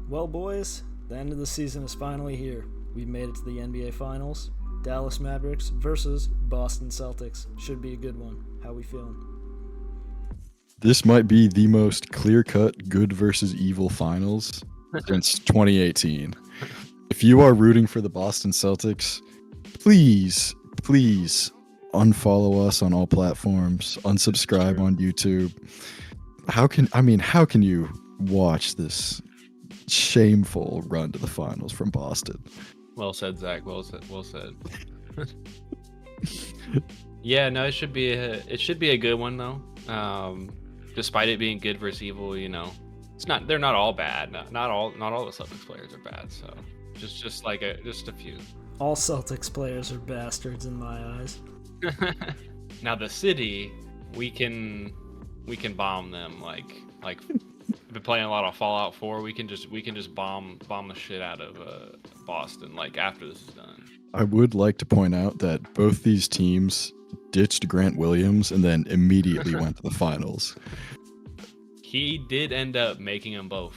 Well, boys, the end of the season is finally here. We've made it to the NBA Finals. Dallas Mavericks versus Boston Celtics. Should be a good one. How we feeling? This might be the most clear-cut good versus evil finals since 2018. If you are rooting for the Boston Celtics, please unfollow us on all platforms, unsubscribe on YouTube. How can you watch this shameful run to the finals from Boston? Well said, Zach. Well said. Yeah, no, it should be a good one though. Despite it being good versus evil, they're not all bad. Not all the Celtics players are bad. So just a few. All Celtics players are bastards in my eyes. Now the city, we can bomb them like I've been playing a lot of Fallout 4. We can just bomb the shit out of Boston like after this is done. I would like to point out that both these teams ditched Grant Williams and then immediately went to the finals. He did end up making them both.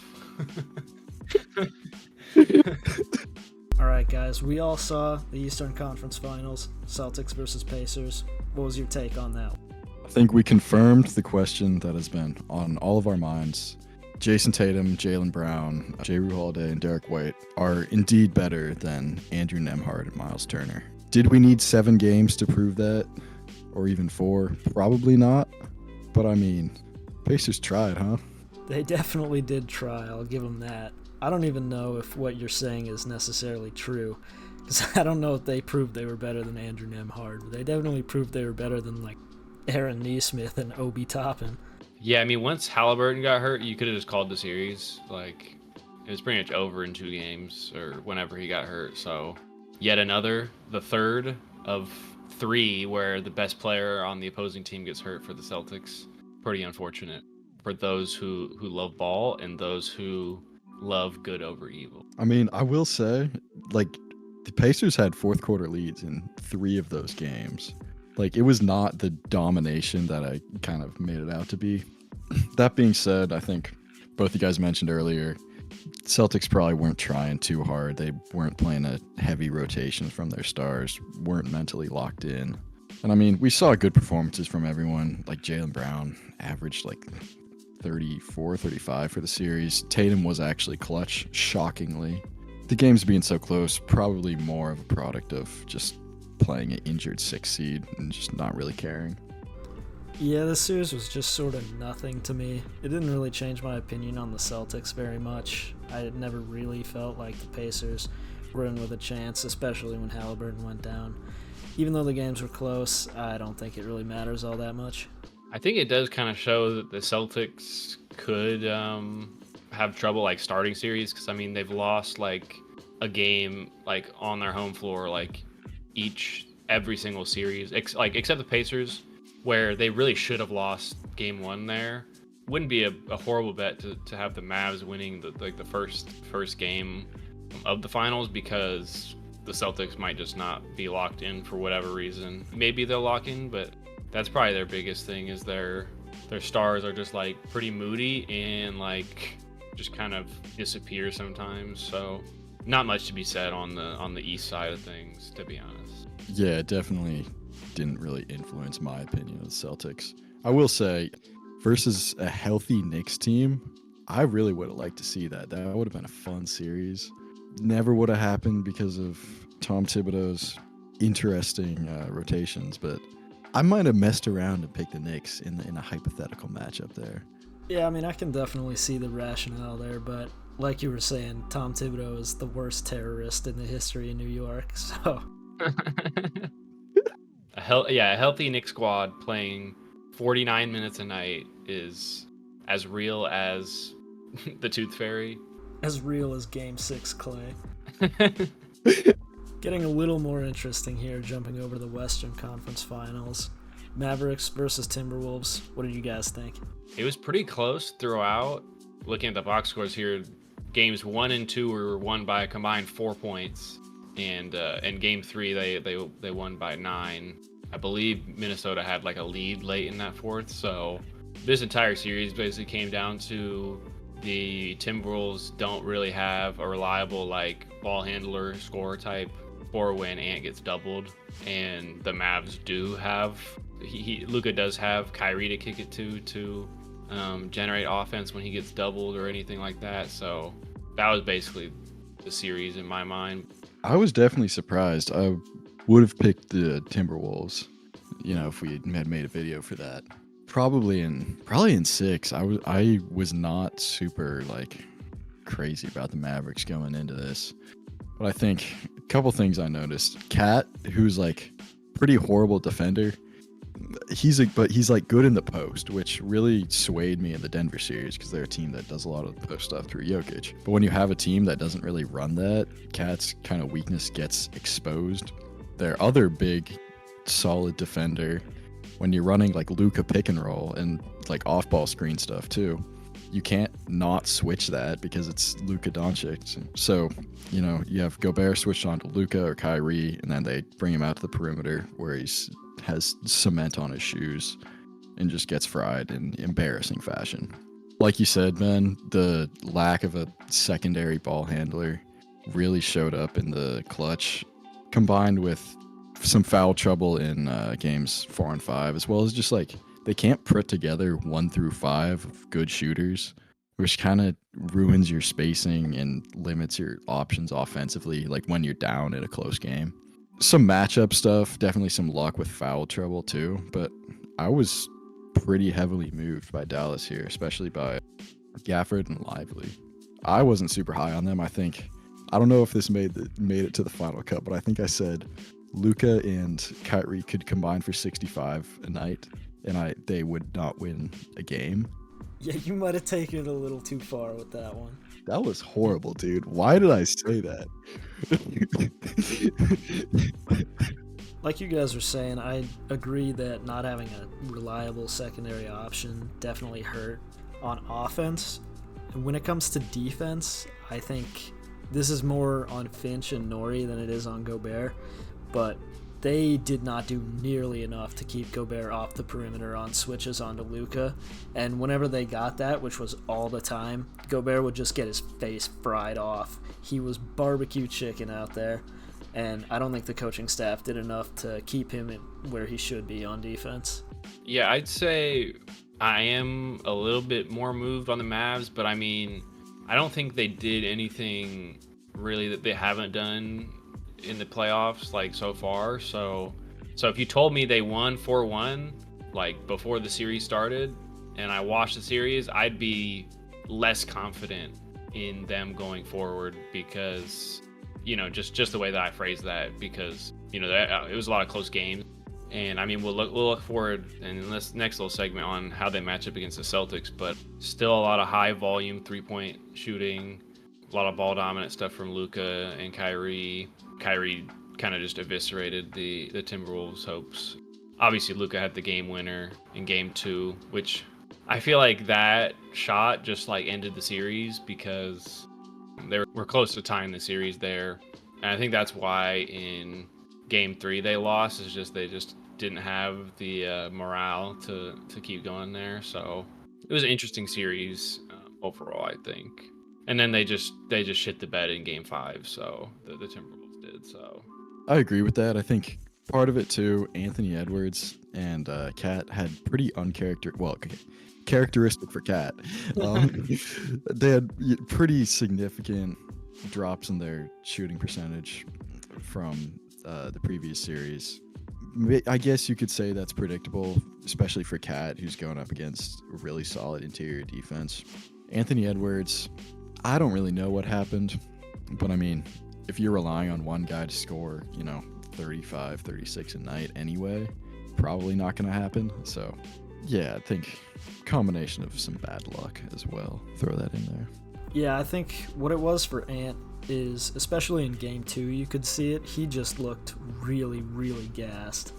All right, guys, we all saw the Eastern Conference Finals, Celtics versus Pacers. What was your take on that? I think we confirmed the question that has been on all of our minds. Jason Tatum, Jaylen Brown, Jrue Holiday, and Derek White are indeed better than Andrew Nembhard and Miles Turner. Did we need 7 games to prove that? Or even 4? Probably not. But I mean, Pacers tried, huh? They definitely did try, I'll give them that. I don't even know if what you're saying is necessarily true, because I don't know if they proved they were better than Andrew Nembhard, but they definitely proved they were better than, like, Aaron Nesmith and Obi Toppin. Yeah, I mean, once Halliburton got hurt, you could have just called the series. Like, it was pretty much over in 2 games, or whenever he got hurt. So, the third of 3 where the best player on the opposing team gets hurt for the Celtics. Pretty unfortunate for those who love ball and those who love good over evil. I mean, I will say, like, the Pacers had fourth quarter leads in 3 of those games. Like, it was not the domination that I kind of made it out to be. That being said, I think both you guys mentioned earlier, Celtics probably weren't trying too hard. They weren't playing a heavy rotation from their stars, weren't mentally locked in. And I mean, we saw good performances from everyone. Like Jaylen Brown averaged like 34, 35 for the series. Tatum was actually clutch, shockingly. The games being so close, probably more of a product of just playing an injured 6 seed and just not really caring. Yeah, this series was just sort of nothing to me. It didn't really change my opinion on the Celtics very much. I had never really felt like the Pacers were in with a chance, especially when Halliburton went down. Even though the games were close, I don't think it really matters all that much. I think it does kind of show that the Celtics could have trouble like starting series, because I mean they've lost like a game like on their home floor like every single series except the Pacers, where they really should have lost game 1 there. Wouldn't be a horrible bet to have the Mavs winning the first game of the finals, because the Celtics might just not be locked in for whatever reason. Maybe they'll lock in, but that's probably their biggest thing, is their stars are just like pretty moody and like just kind of disappear sometimes. So not much to be said on the east side of things, to be honest. Yeah, it definitely didn't really influence my opinion of the Celtics. I will say, versus a healthy Knicks team, I really would have liked to see that. That would have been a fun series. Never would have happened because of Tom Thibodeau's interesting rotations, but I might have messed around and picked the Knicks in a hypothetical matchup there. Yeah, I mean, I can definitely see the rationale there, but like you were saying, Tom Thibodeau is the worst terrorist in the history of New York, so... A healthy Knicks squad playing 49 minutes a night is as real as the Tooth Fairy. As real as Game 6 Clay. Getting a little more interesting here, jumping over to the Western Conference Finals. Mavericks versus Timberwolves. What did you guys think? It was pretty close throughout. Looking at the box scores here, games 1 and 2 were won by a combined 4 points. And in game 3, they won by 9. I believe Minnesota had like a lead late in that fourth. So this entire series basically came down to the Timberwolves don't really have a reliable like ball handler scorer type for when Ant gets doubled, and the Mavs do have Luka does have Kyrie to kick it to generate offense when he gets doubled or anything like that. So that was basically the series in my mind. I was definitely surprised. I would have picked the Timberwolves, if we had made a video for that. Probably in 6. I was not super like crazy about the Mavericks going into this. But I think a couple things I noticed. Cat, who's like pretty horrible defender, he's like good in the post, which really swayed me in the Denver series because they're a team that does a lot of the post stuff through Jokic. But when you have a team that doesn't really run that, Cat's kind of weakness gets exposed. Their other big solid defender, when you're running like Luka pick and roll and like off ball screen stuff too, you can't not switch that because it's Luka Doncic. So, you have Gobert switched on to Luka or Kyrie, and then they bring him out to the perimeter where he has cement on his shoes and just gets fried in embarrassing fashion. Like you said, man, the lack of a secondary ball handler really showed up in the clutch, combined with some foul trouble in games 4 and 5, as well as just like they can't put together 1 through 5 of good shooters, which kind of ruins your spacing and limits your options offensively, like when you're down in a close game. Some matchup stuff, definitely some luck with foul trouble too, but I was pretty heavily moved by Dallas here, especially by Gafford and Lively. I wasn't super high on them. I don't know if this made it to the final cut, but I think I said Luka and Kyrie could combine for 65 a night, and they would not win a game. Yeah, you might have taken it a little too far with that one. That was horrible, dude. Why did I say that? Like you guys were saying, I agree that not having a reliable secondary option definitely hurt on offense. And when it comes to defense, I think this is more on Finch and Nori than it is on Gobert. But they did not do nearly enough to keep Gobert off the perimeter on switches onto Luka. And whenever they got that, which was all the time, Gobert would just get his face fried off. He was barbecue chicken out there. And I don't think the coaching staff did enough to keep him where he should be on defense. Yeah, I'd say I am a little bit more moved on the Mavs, but I mean, I don't think they did anything really that they haven't done in the playoffs like so far. So if you told me they won 4-1 like before the series started and I watched the series, I'd be less confident in them going forward because just the way that I phrased that, because it was a lot of close games. And I mean, we'll look forward in this next little segment on how they match up against the Celtics, but still a lot of high volume 3-point shooting, a lot of ball dominant stuff from Luka and Kyrie. Kyrie kind of just eviscerated the Timberwolves' hopes. Obviously, Luka had the game winner in game 2, which I feel like that shot just like ended the series because they were close to tying the series there. And I think that's why in game 3 they lost, is just they just didn't have the morale to keep going there. So it was an interesting series overall, I think. And then they just shit the bed in game 5, so the Timberwolves did. So I agree with that. I think part of it too, Anthony Edwards and Cat had pretty characteristic for Cat. They had pretty significant drops in their shooting percentage from the previous series. I guess you could say that's predictable, especially for Cat, who's going up against a really solid interior defense. Anthony Edwards, I don't really know what happened, but I mean, if you're relying on one guy to score, 35, 36 a night anyway, probably not going to happen. So, yeah, I think combination of some bad luck as well. Throw that in there. Yeah, I think what it was for Ant is, especially in game 2, you could see it. He just looked really, really gassed,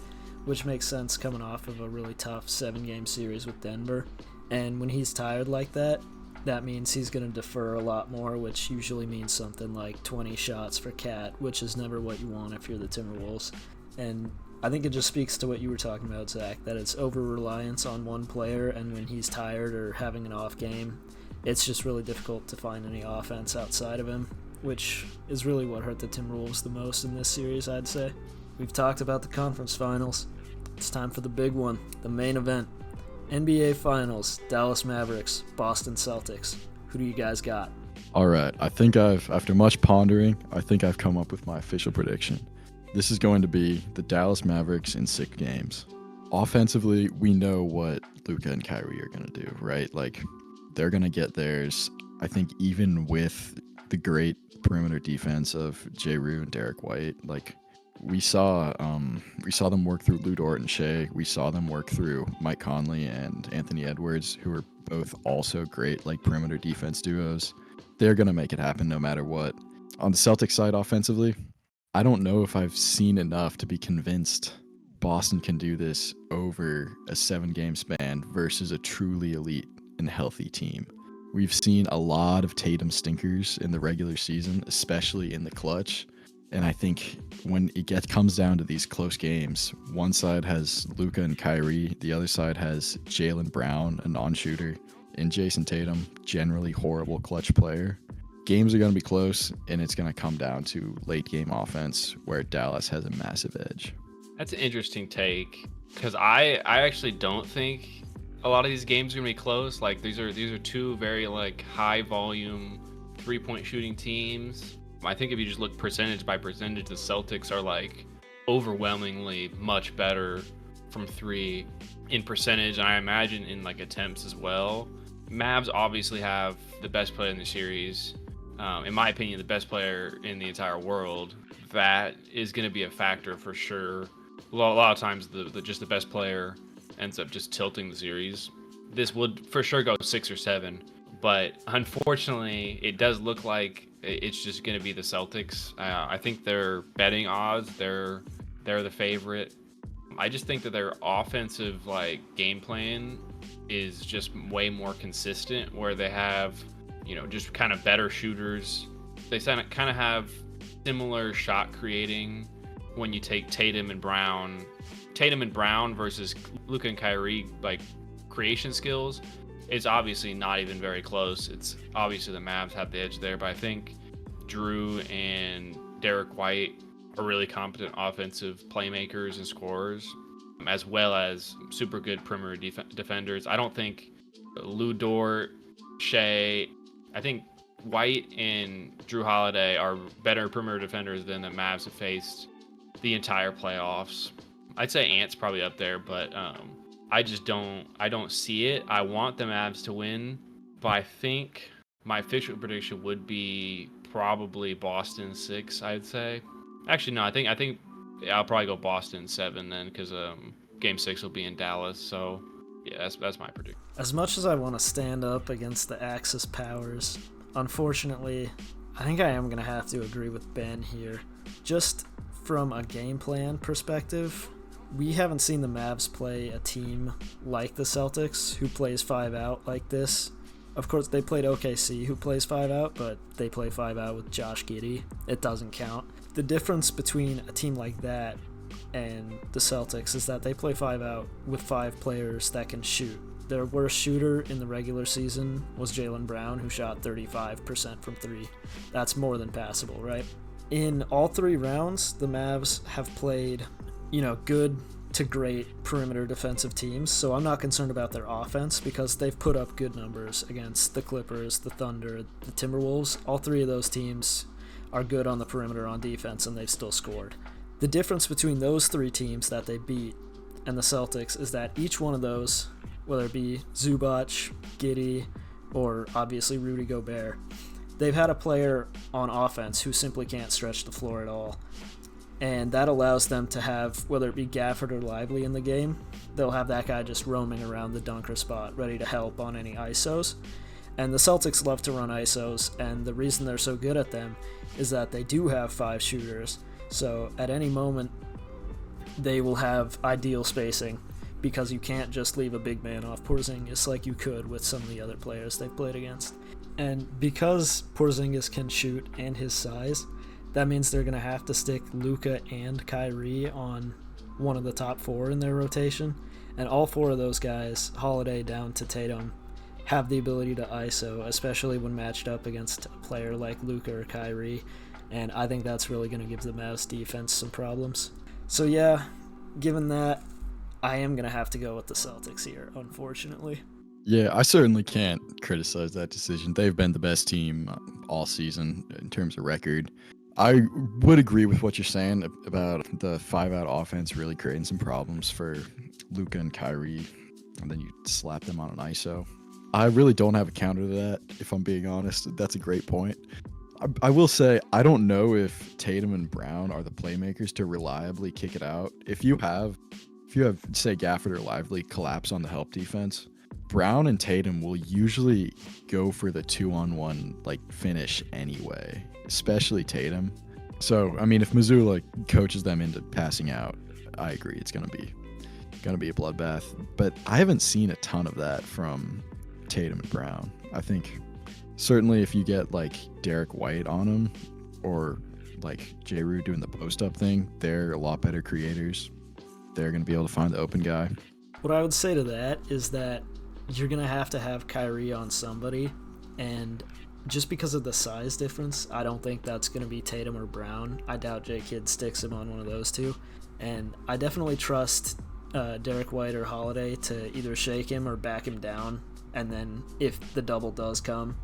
which makes sense coming off of a really tough 7-game series with Denver. And when he's tired like that, that means he's going to defer a lot more, which usually means something like 20 shots for Cat, which is never what you want if you're the Timberwolves. And I think it just speaks to what you were talking about, Zach, that it's over-reliance on one player, and when he's tired or having an off game, it's just really difficult to find any offense outside of him, which is really what hurt the Timberwolves the most in this series, I'd say. We've talked about the conference finals. It's time for the big one, the main event. NBA Finals, Dallas Mavericks, Boston Celtics. Who do you guys got? All right, after much pondering, I think I've come up with my official prediction. This is going to be the Dallas Mavericks in 6 games. Offensively, we know what Luka and Kyrie are going to do, right? Like, they're going to get theirs. I think even with the great perimeter defense of J. Rue and Derek White, like, we saw them work through Lou Dort and Shea. We saw them work through Mike Conley and Anthony Edwards, who are both also great, like, perimeter defense duos. They're going to make it happen no matter what. On the Celtics side offensively, I don't know if I've seen enough to be convinced Boston can do this over a 7-game span versus a truly elite and healthy team. We've seen a lot of Tatum stinkers in the regular season, especially in the clutch. And I think when it comes down to these close games, one side has Luka and Kyrie, the other side has Jaylen Brown, a non-shooter, and Jason Tatum, generally horrible clutch player. Games are going to be close, and it's going to come down to late-game offense where Dallas has a massive edge. That's an interesting take, because I actually don't think a lot of these games are going to be close. Like, these are two very, like, high-volume three-point shooting teams. I think if you just look percentage by percentage, the Celtics are, like, overwhelmingly much better from 3 in percentage, and I imagine in, like, attempts as well. Mavs obviously have the best player in the series. In my opinion, the best player in the entire world. That is going to be a factor for sure. A lot of times, the best player ends up just tilting the series. This would for sure go 6 or 7, but unfortunately, it does look like it's just going to be the Celtics. I think their betting odds, they're the favorite. I just think that their offensive game plan is just way more consistent, where they have, just kind of better shooters. They kind of have similar shot creating when you take Tatum and Brown versus Luka and Kyrie, creation skills. It's obviously not even very close. It's obviously the Mavs have the edge there, but I think Drew and Derek White are really competent offensive playmakers and scorers, as well as super good perimeter defenders. I don't think Lou Dort, Shea, I think White and Drew Holiday are better perimeter defenders than the Mavs have faced the entire playoffs. I'd say Ant's probably up there, but I don't see it. I want the Mavs to win, but I think my official prediction would be probably Boston 6, I'd say. Actually, no, I think I'll probably go Boston 7 then, because Game 6 will be in Dallas. So yeah, that's my prediction. As much as I want to stand up against the Axis powers, unfortunately, I think I am going to have to agree with Ben here. Just from a game plan perspective, we haven't seen the Mavs play a team like the Celtics, who plays 5 out like this. Of course, they played OKC, who plays 5 out, but they play 5 out with Josh Giddey. It doesn't count. The difference between a team like that and the Celtics is that they play 5 out with 5 players that can shoot. Their worst shooter in the regular season was Jaylen Brown, who shot 35% from 3. That's more than passable, right? In all 3 rounds, the Mavs have played, good to great perimeter defensive teams, so I'm not concerned about their offense because they've put up good numbers against the Clippers, the Thunder, the Timberwolves. All 3 of those teams are good on the perimeter on defense, and they've still scored. The difference between those 3 teams that they beat and the Celtics is that each one of those, whether it be Zubac, Giddey, or obviously Rudy Gobert, they've had a player on offense who simply can't stretch the floor at all. And that allows them to have, whether it be Gafford or Lively in the game, they'll have that guy just roaming around the dunker spot, ready to help on any ISOs. And the Celtics love to run ISOs, and the reason they're so good at them is that they do have 5 shooters. So at any moment, they will have ideal spacing, because you can't just leave a big man off Porzingis like you could with some of the other players they've played against. And because Porzingis can shoot and his size, that means they're going to have to stick Luka and Kyrie on one of the top 4 in their rotation. And all 4 of those guys, Holiday down to Tatum, have the ability to ISO, especially when matched up against a player like Luka or Kyrie. And I think that's really going to give the Mavs defense some problems. So yeah, given that, I am going to have to go with the Celtics here, unfortunately. Yeah, I certainly can't criticize that decision. They've been the best team all season in terms of record. I would agree with what you're saying about the 5-out offense really creating some problems for Luka and Kyrie, and then you slap them on an ISO. I really don't have a counter to that, if I'm being honest. That's a great point. I will say, I don't know if Tatum and Brown are the playmakers to reliably kick it out. If you have, say, Gafford or Lively collapse on the help defense, Brown and Tatum will usually go for the 2-on-1 like finish anyway, especially Tatum. So, I mean, if Mizzou like coaches them into passing out, I agree it's gonna be a bloodbath. But I haven't seen a ton of that from Tatum and Brown. I think certainly if you get like Derek White on them or like J-Rue doing the post-up thing, they're a lot better creators. They're gonna be able to find the open guy. What I would say to that is that you're going to have Kyrie on somebody, and just because of the size difference, I don't think that's going to be Tatum or Brown. I doubt J-Kidd sticks him on one of those two, and I definitely trust Derek White or Holiday to either shake him or back him down, and then if the double does come,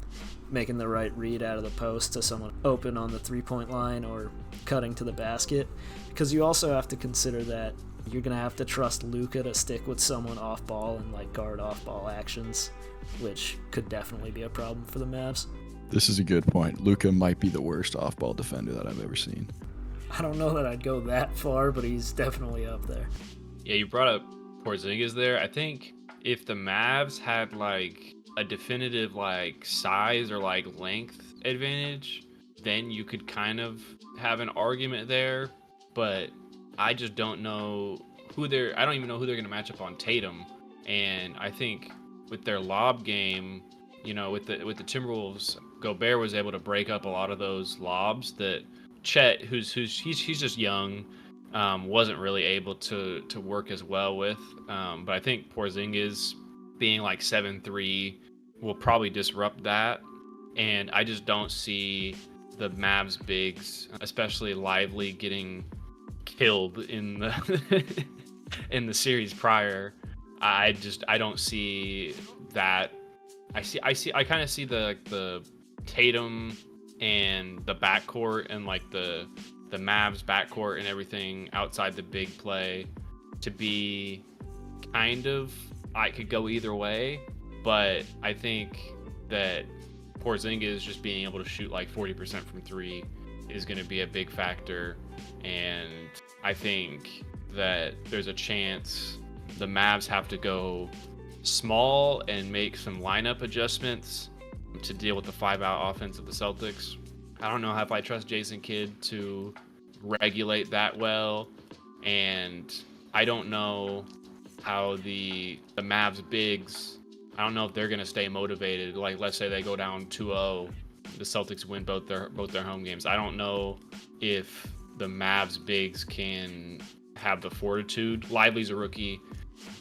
making the right read out of the post to someone open on the three-point line or cutting to the basket, because you also have to consider that you're going to have to trust Luka to stick with someone off ball and like guard off ball actions, which could definitely be a problem for the Mavs. This is a good point. Luka might be the worst off ball defender that I've ever seen. I don't know that I'd go that far, but he's definitely up there. Yeah, you brought up Porzingis there. I think if the Mavs had like a definitive like size or like length advantage, then you could kind of have an argument there. But I just don't know I don't even know who they're going to match up on Tatum. And I think with their lob game, you know, with the Timberwolves, Gobert was able to break up a lot of those lobs that Chet, he's just young, wasn't really able to work as well with. But I think Porzingis being like 7'3" will probably disrupt that. And I just don't see the Mavs bigs, especially Lively, getting killed in the in the series prior. I don't see that. I kind of see the Tatum and the backcourt and like the Mavs backcourt and everything outside the big play to be kind of, I could go either way, but I think that Porzingis just being able to shoot like 40% from three is going to be a big factor. And I think that there's a chance the Mavs have to go small and make some lineup adjustments to deal with the 5-out offense of the Celtics. I don't know if I trust Jason Kidd to regulate that well, and I don't know how the Mavs bigs, I don't know if they're going to stay motivated. Like, let's say they go down 2-0, the Celtics win both their home games. I don't know if the Mavs bigs can have the fortitude. Lively's a rookie.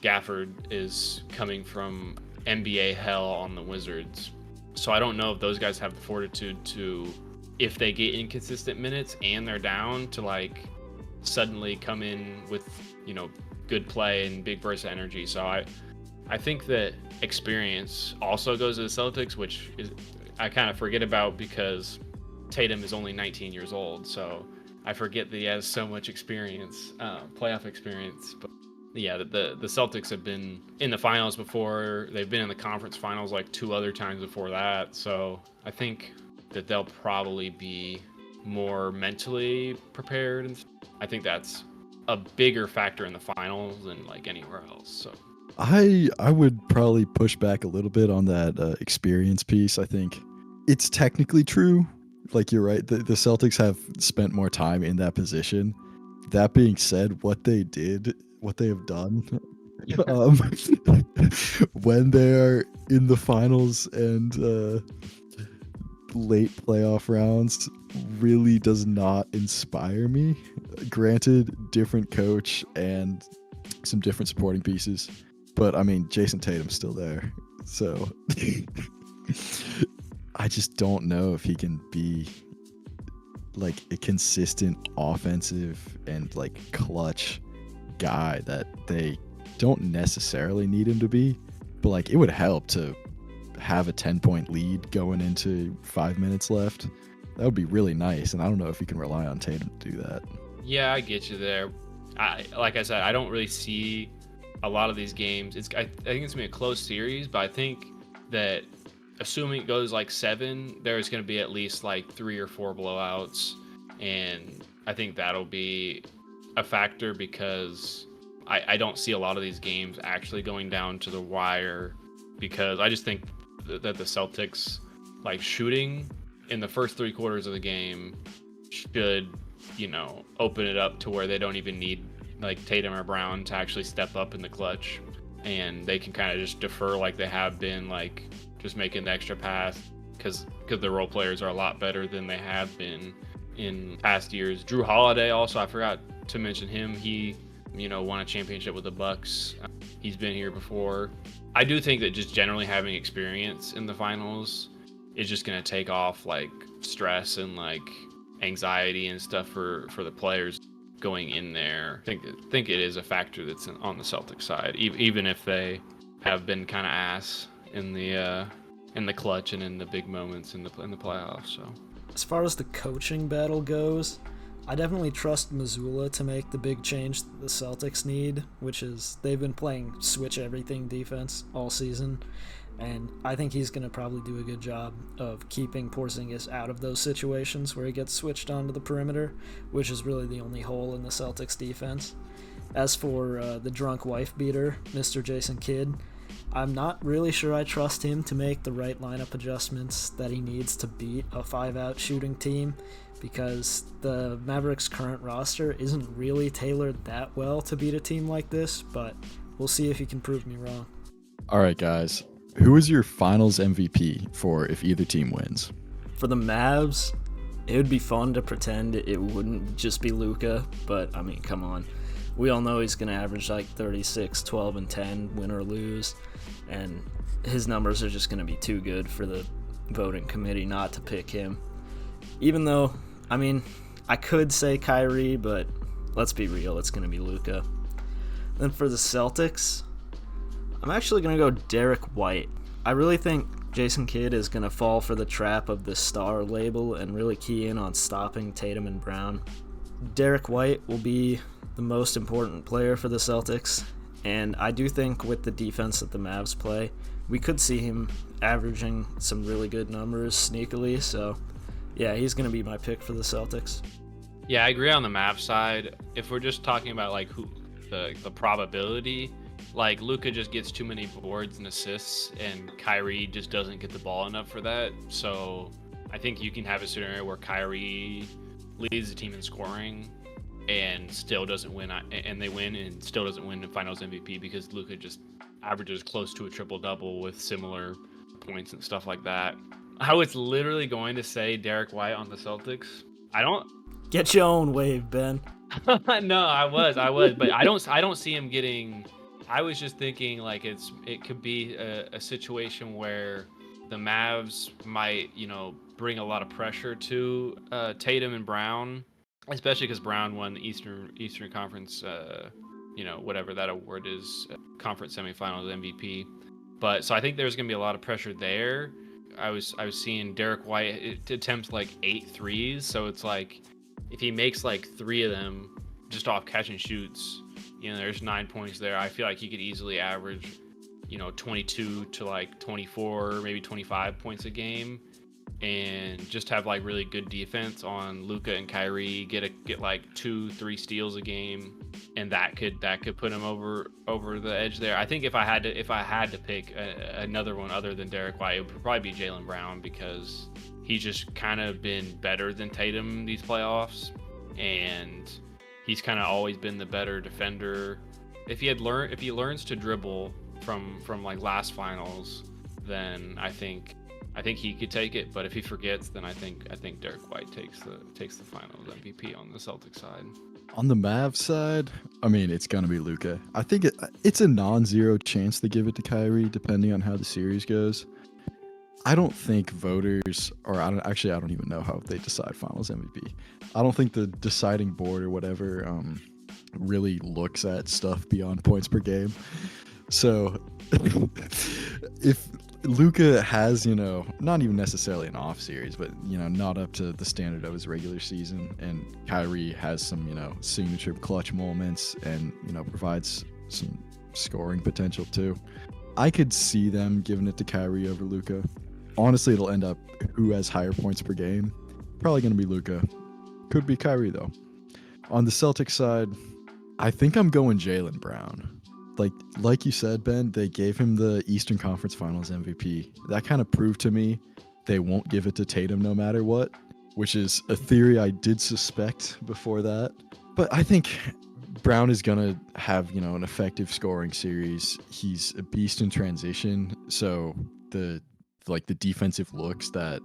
Gafford is coming from NBA hell on the Wizards. So I don't know if those guys have the fortitude to, if they get inconsistent minutes and they're down, to like suddenly come in with, you know, good play and big burst of energy. So I think that experience also goes to the Celtics, which is, I kind of forget about because Tatum is only 19 years old. So I forget that he has so much experience, playoff experience. But yeah, the Celtics have been in the finals before. They've been in the conference finals like 2 other times before that. So I think that they'll probably be more mentally prepared. And I think that's a bigger factor in the finals than like anywhere else. So I would probably push back a little bit on that experience piece. I think it's technically true. Like, you're right. The Celtics have spent more time in that position. That being said, what they have done when they're in the finals and late playoff rounds really does not inspire me. Granted, different coach and some different supporting pieces, but I mean, Jason Tatum's still there. So I just don't know if he can be like a consistent offensive and like clutch guy that they don't necessarily need him to be, but like it would help to have a 10-point lead going into 5 minutes left. That would be really nice, and I don't know if you can rely on Tatum to do that. Yeah, I get you there. Like I said, I don't really see a lot of these games. I think it's gonna be a close series, but I think that assuming it goes like 7, there's gonna be at least like 3 or 4 blowouts, and I think that'll be a factor because I don't see a lot of these games actually going down to the wire, because I just think that the Celtics, like, shooting in the first 3 quarters of the game should, open it up to where they don't even need like Tatum or Brown to actually step up in the clutch, and they can kind of just defer like they have been, like just making the extra pass because the role players are a lot better than they have been in past years. Drew Holiday also, I forgot to mention him. He won a championship with the Bucks. He's been here before. I do think that just generally having experience in the finals is just going to take off like stress and like anxiety and stuff for the players going in there. I think it is a factor that's on the Celtics side, even if they have been kind of ass in the clutch and in the big moments in the playoffs. So as far as the coaching battle goes, I definitely trust Missoula to make the big change that the Celtics need, which is they've been playing switch everything defense all season, and I think he's going to probably do a good job of keeping Porzingis out of those situations where he gets switched onto the perimeter, which is really the only hole in the Celtics defense. As for the drunk wife beater, Mr. Jason Kidd, I'm not really sure I trust him to make the right lineup adjustments that he needs to beat a 5-out shooting team, because the Mavericks' current roster isn't really tailored that well to beat a team like this, but we'll see if he can prove me wrong. All right, guys. Who is your finals MVP for if either team wins? For the Mavs, it would be fun to pretend it wouldn't just be Luka, but I mean, come on. We all know he's going to average like 36, 12, and 10, win or lose, and his numbers are just going to be too good for the voting committee not to pick him. Even though, I mean, I could say Kyrie, but let's be real, it's going to be Luka. Then for the Celtics, I'm actually going to go Derek White. I really think Jason Kidd is going to fall for the trap of the star label and really key in on stopping Tatum and Brown. Derek White will be the most important player for the Celtics, and I do think with the defense that the Mavs play, we could see him averaging some really good numbers sneakily, so yeah, he's going to be my pick for the Celtics. yeah, I agree on the Mavs side. If we're just talking about like who the probability, like Luka just gets too many boards and assists, and Kyrie just doesn't get the ball enough for that. So I think you can have a scenario where Kyrie leads the team in scoring and still doesn't win, and they win and still doesn't win the Finals MVP because Luka just averages close to a triple-double with similar points and stuff like that. I was literally going to say Derek White on the Celtics. I don't. Get your own wave, Ben. No, I was, but I don't see him getting. I was just thinking like it could be a situation where the Mavs might bring a lot of pressure to Tatum and Brown, especially because Brown won the Eastern Conference, whatever that award is, conference semifinals MVP. But so I think there's gonna be a lot of pressure there. I was seeing Derek White attempts like 8 threes, so it's like if he makes like 3 of them just off catch and shoots, there's 9 points there. I feel like he could easily average 22 to like 24, maybe 25 points a game, and just have like really good defense on Luka and Kyrie, get like 2-3 steals a game, and that could put him over the edge there. I think if I had to pick another one other than Derek White, it would probably be Jaylen Brown, because he's just kind of been better than Tatum these playoffs, and he's kind of always been the better defender. If he learns to dribble from like last finals, then I think he could take it. But if he forgets, then I think Derek White takes the Finals MVP on the Celtics side. On the Mavs side, I mean, it's gonna be Luka. I think it's a non-zero chance to give it to Kyrie, depending on how the series goes. I don't think voters, or I don't even know how they decide Finals MVP. I don't think the deciding board or whatever really looks at stuff beyond points per game. So if Luka has, not even necessarily an off series, but not up to the standard of his regular season, and Kyrie has some, signature clutch moments and, provides some scoring potential too. I could see them giving it to Kyrie over Luka. Honestly, it'll end up who has higher points per game. Probably going to be Luka. Could be Kyrie though. On the Celtics side, I think I'm going Jaylen Brown. Like you said, Ben, they gave him the Eastern Conference Finals MVP. That kind of proved to me they won't give it to Tatum no matter what, which is a theory I did suspect before that. But I think Brown is going to have, an effective scoring series. He's a beast in transition, so the defensive looks that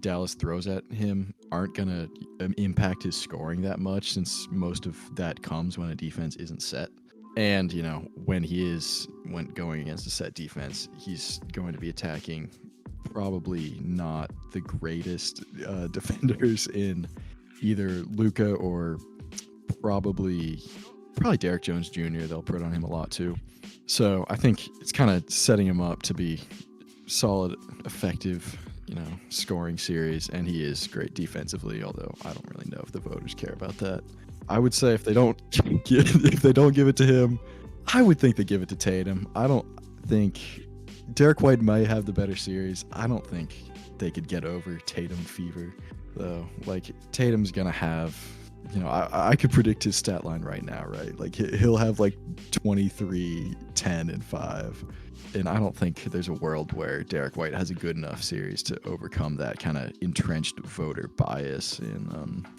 Dallas throws at him aren't going to impact his scoring that much, since most of that comes when a defense isn't set. And, when going against a set defense, he's going to be attacking probably not the greatest defenders in either Luka or probably Derrick Jones Jr. They'll put on him a lot too. So I think it's kind of setting him up to be solid, effective, scoring series, and he is great defensively, although I don't really know if the voters care about that. I would say if they don't give it to him, I would think they give it to Tatum. I don't think Derek White might have the better series. I don't think they could get over Tatum fever though. Tatum's gonna have, I could predict his stat line right now, right? He'll have 23, 10, and 5. And I don't think there's a world where Derek White has a good enough series to overcome that kind of entrenched voter bias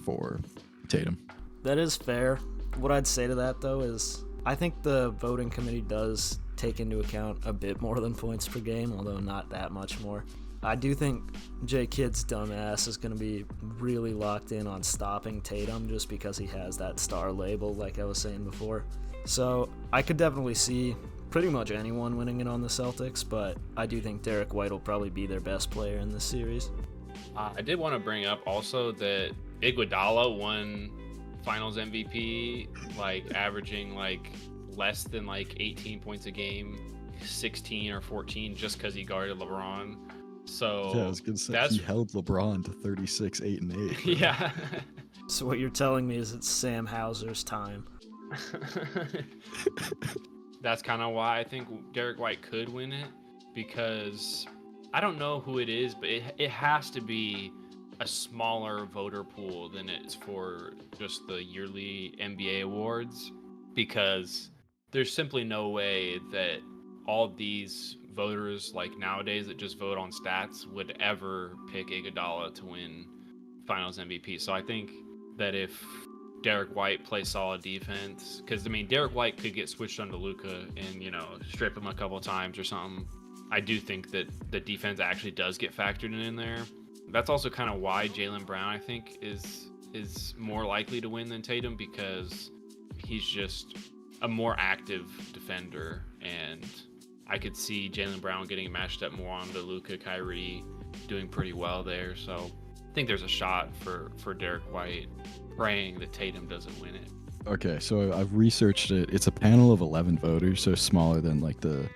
for Tatum. That is fair. What I'd say to that, though, is I think the voting committee does take into account a bit more than points per game, although not that much more. I do think J. Kidd's dumbass is going to be really locked in on stopping Tatum just because he has that star label, like I was saying before. So I could definitely see pretty much anyone winning it on the Celtics, but I do think Derek White will probably be their best player in this series. I did want to bring up also that Iguodala won Finals MVP, averaging less than 18 points a game, 16 or 14, just because he guarded LeBron. So yeah, I was gonna say he held LeBron to 36, 8, and 8. Bro. Yeah. So what you're telling me is it's Sam Hauser's time. That's kind of why I think Derek White could win it, because I don't know who it is, but it has to be a smaller voter pool than it's for just the yearly NBA awards, because there's simply no way that all these voters nowadays that just vote on stats would ever pick Iguodala to win Finals MVP. So I think that if Derek White plays solid defense, because Derek White could get switched onto Luka and strip him a couple of times or something. I do think that the defense actually does get factored in there. That's also kind of why Jaylen Brown, I think, is more likely to win than Tatum, because he's just a more active defender, and I could see Jaylen Brown getting matched up more onto Luka, Kyrie, doing pretty well there. So I think there's a shot for Derek White, praying that Tatum doesn't win it. Okay, so I've researched it. It's a panel of 11 voters, so smaller than the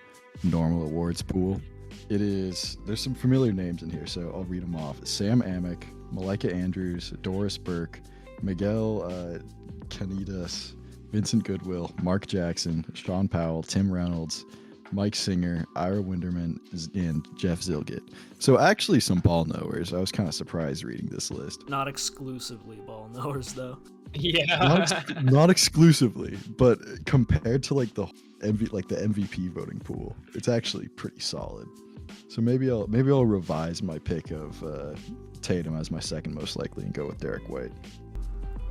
normal awards pool. There's some familiar names in here, so I'll read them off. Sam Amick, Malika Andrews, Doris Burke, Miguel Canidas, Vincent Goodwill, Mark Jackson, Sean Powell, Tim Reynolds, Mike Singer, Ira Winderman, and Jeff Zilgett. So actually some ball knowers. I was kind of surprised reading this list. Not exclusively ball knowers, though. Yeah. Not exclusively, but compared to the MVP voting pool, it's actually pretty solid. So maybe I'll revise my pick of Tatum as my second most likely and go with Derek White.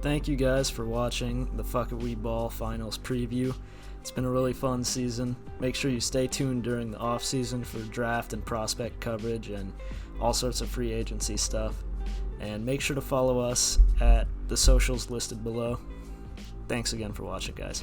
Thank you guys for watching the FIWB Ball Finals preview. It's been a really fun season. Make sure you stay tuned during the off season for draft and prospect coverage and all sorts of free agency stuff. And make sure to follow us at the socials listed below. Thanks again for watching, guys.